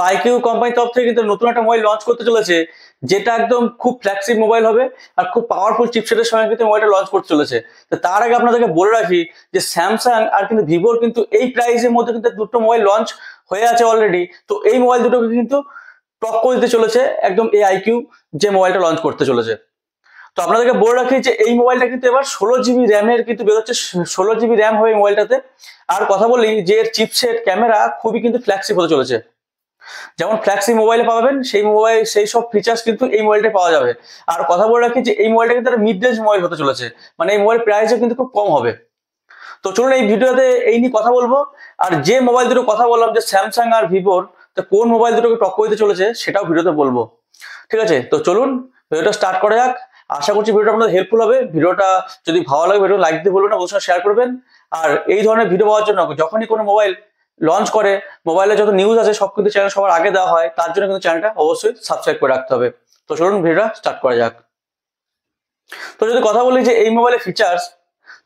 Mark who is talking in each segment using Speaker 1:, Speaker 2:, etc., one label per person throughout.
Speaker 1: IQ company তরফ থেকে কিন্তু নতুন একটা মোবাইল লঞ্চ করতে চলেছে, যেটা একদম খুব ফ্ল্যাগশিপ মোবাইল হবে আর খুব পাওয়ারফুল চিপসেটের সঙ্গে কিন্তু মোবাইলটা লঞ্চ করতে চলেছে। তো তার আগে আপনাদেরকে বলে রাখি যে স্যামসাং আর কিন্তু ভিভোর কিন্তু এই প্রাইসের মধ্যে কিন্তু দুটো মোবাইল লঞ্চ হয়ে আছে অলরেডি। তো এই মোবাইল দুটোকে কিন্তু টক্কর দিতে চলেছে একদম এই আইকিউ যে মোবাইলটা লঞ্চ করতে চলেছে। তো আপনাদেরকে বলে রাখি যে এই মোবাইলটা কিন্তু এবার 16 জিবি র্যামের কিন্তু বেরোচ্ছে, 16 জিবি র্যাম হবে এই মোবাইলটাতে। আর কথা বলি যে এর চিপসেট ক্যামেরা খুবই কিন্তু ফ্ল্যাগশিপ হতে চলেছে, যেমন ফ্ল্যাগশিপ মোবাইলে পাবেন সেই সব ফিচার্স কিন্তু এই মোবাইলটা পাওয়া যাবে। আর কথা বলে রাখি যে এই মোবাইলটা কিন্তু একটা মিড রেঞ্জ মোবাইল হতে চলেছে, মানে এই মোবাইল প্রাইসও কিন্তু খুব কম হবে। তো চলুন এই ভিডিওতে এই নিয়ে কথা বলবো। আর যে মোবাইল দুটো কথা বললাম যে স্যামসাং আর ভিভোর, তো কোন মোবাইল দুটোকে টক্কর দিতে চলেছে সেটাও ভিডিওতে বলবো। ঠিক আছে, তো চলুন ভিডিওটা স্টার্ট করা যাক। আশা করছি ভিডিওটা আপনাদের হেল্পফুল হবে। ভিডিওটা যদি ভালো লাগে ভিডিও লাইক দিয়ে বলবেন না, অবশ্যই শেয়ার করবেন। আর এই ধরনের ভিডিও পাওয়ার জন্য যখনই কোনো মোবাইল লঞ্চ করে, মোবাইলে যত নিউজ আছে সব কিন্তু চ্যানেল সবার আগে দেওয়া হয়, তার জন্য কিন্তু চ্যানেলটা অবশ্যই সাবস্ক্রাইব করে রাখতে হবে। তো চলুন ভিডিওটা স্টার্ট করা যাক। তো যদি কথা বলি যে এই মোবাইলের ফিচার্স,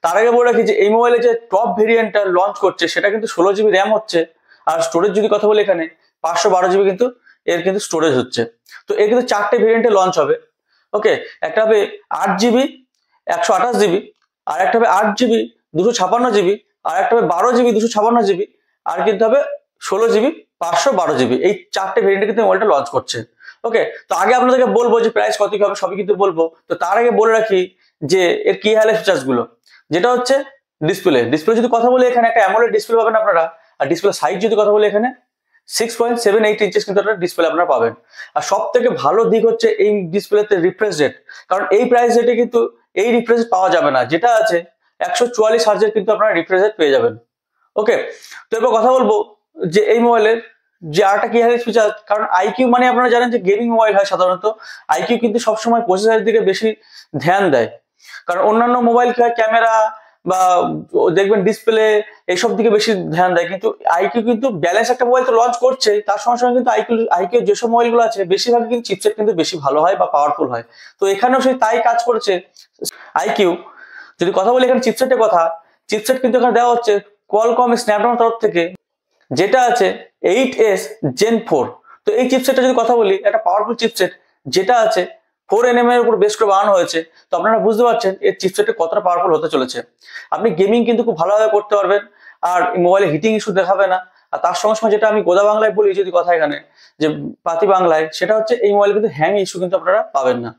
Speaker 1: তার আগে বলে রাখি যে এই মোবাইলে যে টপ ভেরিয়েন্টটা লঞ্চ করছে সেটা কিন্তু 16 জিবি র্যাম হচ্ছে। আর স্টোরেজ যদি কথা বলি এখানে 512 জিবি কিন্তু এর কিন্তু স্টোরেজ হচ্ছে। তো এর কিন্তু 4টে ভেরিয়েন্টে লঞ্চ হবে। ওকে, একটা হবে 8 জিবি 128 জিবি, আর একটা হবে 8 জিবি 256 জিবি, আর একটা হবে 12 জিবি 256 জিবি, আর কিন্তু হবে 16 জিবি 512 জিবি। এই 4টে ভেরিয়েন্টে কিন্তু মোবাইলটা লঞ্চ করছে। ওকে, তো আগে আপনাদেরকে বলবো যে প্রাইস কত কি হবে সবই কিন্তু বলবো। তো তার আগে বলে রাখি যে এর কি হালে ফিচার্স গুলো, যেটা হচ্ছে ডিসপ্লে যদি কথা বলি এখানে একটা অ্যামোলেড ডিসপ্লে পাবেন আপনারা। আর ডিসপ্লে সাইজ যদি কথা বলি এখানে 6.78 ইঞ্চেস কিন্তু একটা ডিসপ্লে আপনারা পাবেন। আর সব থেকে ভালো দিক হচ্ছে এই ডিসপ্লেতে রিফ্রেশ রেট, কারণ এই প্রাইস রেটে কিন্তু এই রিফ্রেশ পাওয়া যাবে না, যেটা আছে 144 হার্জের কিন্তু আপনারা রিফ্রেশ রেট পেয়ে যাবেন। ওকে, তো এবার কথা বলবো যে এই মোবাইলের যে আরেকটা কি হাই ফিচার, কারণ আইকিউ মানে আপনারা জানেন যে গেমিং মোবাইল হয় সাধারণত। আইকিউ কিন্তু সবসময় প্রসেসরের দিকে বেশি ধ্যান দেয়, কারণ অন্যান্য মোবাইল কি হয় ক্যামেরা বা দেখবেন ডিসপ্লে এইসব দিকে বেশি ধ্যান দেয়, কিন্তু আইকিউ কিন্তু ব্যালেন্স একটা মোবাইল তো লঞ্চ করছে, তার সঙ্গে সঙ্গে কিন্তু আইকিউ যেসব মোবাইলগুলো আছে বেশিরভাগ কিন্তু চিপসেট কিন্তু বেশি ভালো হয় বা পাওয়ারফুল হয়। তো এখানেও সেই তাই কাজ করেছে আইকিউ। যদি কথা বলি এখানে চিপসেটের কথা, চিপসেট কিন্তু এখানে দেওয়া হচ্ছে কোয়ালকম স্ন্যাপড্রাগন তরফ থেকে, যেটা আছে 8S Gen 4। তো এই চিপসেটটা যদি কথা বলি একটা পাওয়ারফুল চিপসেট, যেটা আছে 4nm এর উপর বেস করে বানানো হয়েছে। তো আপনারা বুঝতে পারছেন এর চিপসেটটা কতটা পাওয়ারফুল হতে চলেছে। আপনি গেমিং কিন্তু খুব ভালোভাবে করতে পারবেন, আর মোবাইলে হিটিং ইস্যু দেখাবে না। আর তার সঙ্গে সঙ্গে যেটা আমি গোদা বাংলায় বলি যদি কথা এখানে যে পাতি বাংলায়, সেটা হচ্ছে এই মোবাইলে কিন্তু হ্যাং ইস্যু কিন্তু আপনারা পাবেন না।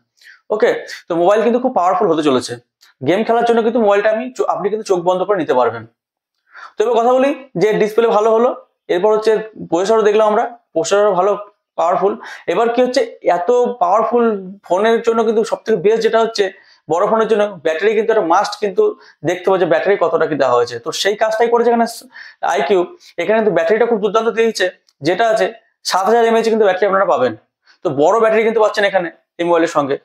Speaker 1: ওকে, তো মোবাইল কিন্তু খুব পাওয়ারফুল হতে চলেছে। গেম খেলার জন্য কিন্তু মোবাইলটা আপনি কিন্তু চোখ বন্ধ করে নিতে পারবেন। তো এবার কথা বলি যে ডিসপ্লে ভালো হলো, এরপর হচ্ছে প্রসেসরও দেখলাম আমরা, প্রসেসরও ভালো পাওয়ারফুল। এবার কি হচ্ছে, এত পাওয়ারফুল ফোনের জন্য কিন্তু সব থেকে বেস্ট যেটা হচ্ছে বড় ফোনের জন্য ব্যাটারি কিন্তু একটা মাস্ট কিন্তু দেখতে পাচ্ছে ব্যাটারি কতটা কি দেওয়া হয়েছে। তো সেই কাজটাই করেছে এখানে আইকিউ। এখানে কিন্তু ব্যাটারিটা খুব দুর্দান্ত দিয়েছে, যেটা আছে 7000 mAh কিন্তু ব্যাটারি আপনারা পাবেন। তো বড় ব্যাটারি কিন্তু পাচ্ছেন এখানে এই মোবাইলের সঙ্গে।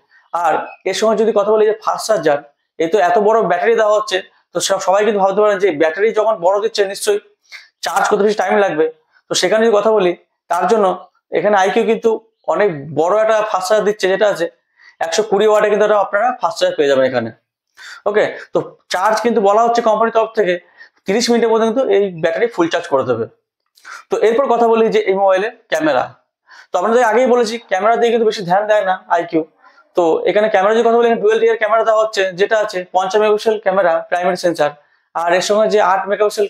Speaker 1: আর এর সঙ্গে যদি কথা বলি যে ফাস্ট চার্জার, এ তো এত বড় ব্যাটারি দেওয়া হচ্ছে, তো সবাই কিন্তু ভাবতে পারেন যে ব্যাটারি যখন বড় দিচ্ছে নিশ্চয়ই চার্জ করতে বেশি টাইম লাগবে। তো সেখানে যদি কথা বলি তার জন্য এখানে আইকিউ কিন্তু অনেক বড় একটা ফাস্ট চার্জার দিচ্ছে, যেটা আছে 120 ওয়াটে কিন্তু আপনারা ফাস্ট চার্জ পেয়ে যাবেন এখানে। ওকে, তো চার্জ কিন্তু বলা হচ্ছে কোম্পানির তরফ থেকে 30 মিনিটের মধ্যে কিন্তু এই ব্যাটারি ফুল চার্জ করে দেবে। তো এরপর কথা বলি যে এই মোবাইলের ক্যামেরা, তো আপনাদের আগেই বলেছি ক্যামেরা দিয়ে কিন্তু বেশি ধ্যান দেয় না আইকিউ। তো এখানে ক্যামেরা যদি কথা বলি ডুয়েল রিয়ার ক্যামেরা দেওয়া হচ্ছে, যেটা আছে 50 মেগাপিক্সেল ক্যামেরা প্রাইমারি সেন্সার। আর এর সঙ্গে যে 8 মেগাপিক্সেল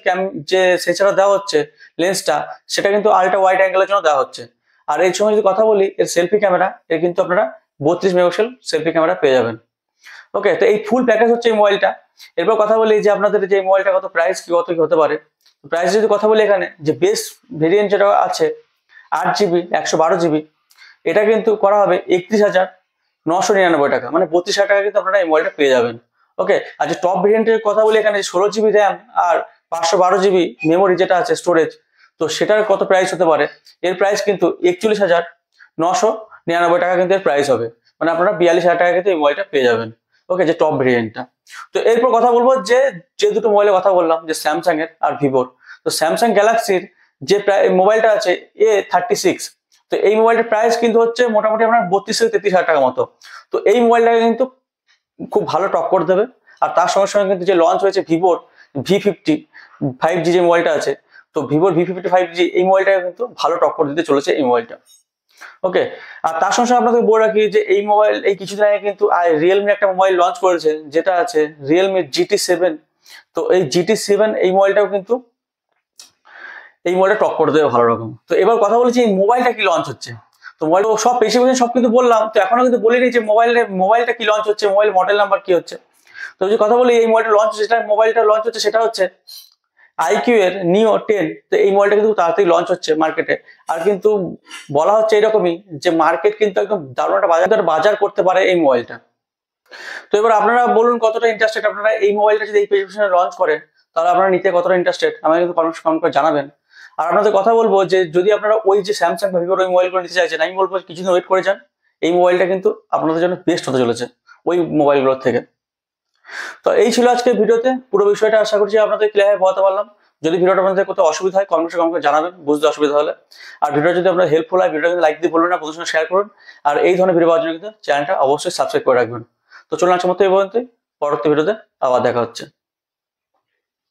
Speaker 1: যে সেন্সারটা দেওয়া হচ্ছে লেন্সটা, সেটা কিন্তু আলট্রা ওয়াইড অ্যাঙ্গেলের জন্য দেওয়া হচ্ছে। আর এর সঙ্গে যদি কথা বলি এর সেলফি ক্যামেরা, এর কিন্তু আপনারা 32 মেগাপিক্সেল সেলফি ক্যামেরা পেয়ে যাবেন। ওকে, তো এই ফুল প্যাকেজ হচ্ছে এই মোবাইলটা। এরপর কথা বলি যে আপনাদের যে মোবাইলটা কত প্রাইস কি কত কি হতে পারে। প্রাইস যদি কথা বলি এখানে যে বেস্ট ভেরিয়েন্ট যেটা আছে 8 জিবি 112 জিবি, এটা কিন্তু করা হবে 31,999 টাকা, মানে 32,000 টাকা কিন্তু আপনারা এই মোবাইলটা পেয়ে যাবেন। ওকে, আর যে টপ ভেরিয়েন্টের কথা বলি এখানে 16 জিবি র্যাম আর 512 জিবি মেমোরি যেটা আছে স্টোরেজ, তো সেটার কত প্রাইস হতে পারে। এর প্রাইস কিন্তু 41,999 টাকা কিন্তু এর প্রাইস হবে, মানে আপনারা 42,000 টাকা কিন্তু এই মোবাইলটা পেয়ে যাবেন। ওকে, যে টপ ভেরিয়েন্টটা। তো এরপর কথা বলবো যে যে দুটো মোবাইলের কথা বললাম যে স্যামসাং এর আর ভিভোর। তো স্যামসাং গ্যালাক্সির যে মোবাইলটা আছে A36, তো এই মোবাইলটার প্রাইস কিন্তু হচ্ছে মোটামুটি আপনার 32 থেকে 33 হাজার টাকা মতো। তো এই মোবাইলটাকে কিন্তু খুব ভালো টক্কর দেবে। আর তার সঙ্গে সঙ্গে কিন্তু যে লঞ্চ হয়েছে ভিভোর V50 5G যে মোবাইলটা আছে, তো ভিভোর V55G এই মোবাইলটা কিন্তু ভালো টক্কর দিতে চলেছে এই মোবাইলটা। ওকে, আর তার সঙ্গে সঙ্গে আপনাদের বলে রাখি যে এই মোবাইল এই কিছুদিন আগে কিন্তু রিয়েলমি একটা মোবাইল লঞ্চ করেছে, যেটা আছে রিয়েলমি GT7। তো এই GT7 এই মোবাইলটাও কিন্তু এই মোবাইলটা টক্কর দেবে ভালো রকম। তো এবার কথা বলেছি এই মোবাইলটা কি লঞ্চ হচ্ছে। তো মোবাইল সব স্পেসিফিকেশন সব কিন্তু বললাম, তো এখনো কিন্তু বলিনি যে মোবাইলটা কি লঞ্চ হচ্ছে, মোবাইল মডেল নাম্বার কি হচ্ছে। তো যদি কথা বলি এই মোবাইলটা লঞ্চ হচ্ছে, মোবাইলটা লঞ্চ হচ্ছে সেটা হচ্ছে আইকিউ এর নিও 10। তো এই মোবাইলটা কিন্তু তাড়াতাড়ি লঞ্চ হচ্ছে মার্কেটে। আর কিন্তু বলা হচ্ছে এরকমই যে মার্কেট কিন্তু একদম দারুণ একটা বাজার করতে পারে এই মোবাইলটা। তো এবার আপনারা বলুন কতটা ইন্টারেস্টেড আপনারা এই মোবাইলটা যদি এই স্পেসিফিকেশনে লঞ্চ করে, তাহলে আপনারা নিতে কতটা ইন্টারেস্টেড আমাকে কিন্তু কমেন্ট করে জানাবেন। আর আপনাদের কথা বলবো যে যদি আপনারা ওই যে স্যামসাং বা ভিভোর ওই মোবাইলগুলো নিতে চাইছেন, আমি বলবো কিছুদিন ওয়েট করে যান, এই মোবাইলটা কিন্তু আপনাদের জন্য বেস্ট হতে চলেছে ওই মোবাইলগুলোর থেকে। তো এই ছিল আজকে ভিডিওতে পুরো বিষয়টা, আশা করছি আপনাদের ক্লিয়ার বোঝাতে পারলাম। যদি ভিডিওটা আপনাদের কোথাও অসুবিধা হয় কমেন্ট করে জানাবেন, বুঝতে অসুবিধা হলে। আর ভিডিও যদি আপনার হেল্পফুল হয় ভিডিওটা লাইক দিয়ে বলবেন না, বন্ধুদের সঙ্গে শেয়ার করুন। আর এই ধরনের ভিডিও পাওয়ার জন্য কিন্তু চ্যানেলটা অবশ্যই সাবস্ক্রাইব করে রাখবেন। তো চলুন আজকের মতো এই পর্যন্তই, পরবর্তী ভিডিওতে আবার দেখা হচ্ছে।